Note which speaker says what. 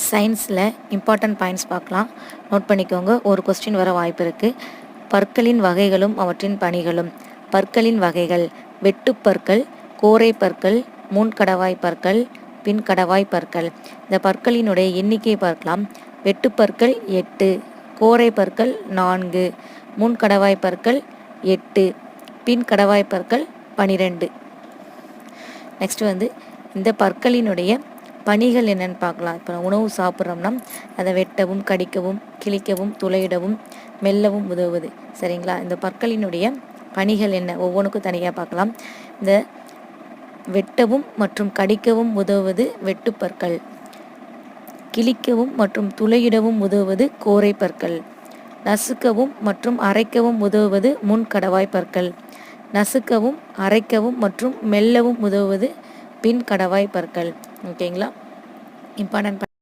Speaker 1: சயின்ஸில் important points பார்க்கலாம். Note பண்ணிக்கோங்க. ஒரு கொஸ்டின் வர வாய்ப்பு இருக்குது. பற்களின் வகைகளும் அவற்றின் பணிகளும். பற்களின் வகைகள்: வெட்டுப்பற்கள், கோரை பற்கள், முன்கடவாய் பற்கள், பின்கடவாய் பற்கள். இந்த பற்களினுடைய எண்ணிக்கை பார்க்கலாம். வெட்டுப்பற்கள் 8, கோரை பற்கள் 4, முன்கடவாய் பற்கள் 8, பின்கடவாய் பற்கள் 12. நெக்ஸ்ட் இந்த பற்களினுடைய பணிகள் என்னென்னு பார்க்கலாம். இப்போ உணவு சாப்பிட்றோம்னா அதை வெட்டவும், கடிக்கவும், கிழிக்கவும், துளையிடவும், மெல்லவும் உதவுவது. சரிங்களா? இந்த பற்களினுடைய பணிகள் என்ன, ஒவ்வொன்றுக்கும் தனியாக பார்க்கலாம். இந்த வெட்டவும் மற்றும் கடிக்கவும் உதவுவது வெட்டுப்பற்கள். கிழிக்கவும் மற்றும் துளையிடவும் உதவுவது கோரை பற்கள். நசுக்கவும் மற்றும் அரைக்கவும் உதவுவது முன்கடவாய் பற்கள். நசுக்கவும், அரைக்கவும் மற்றும் மெல்லவும் உதவுவது பின்கடவாய் பற்கள். ஓகேங்களா? இம்பார்ட்டன்ட்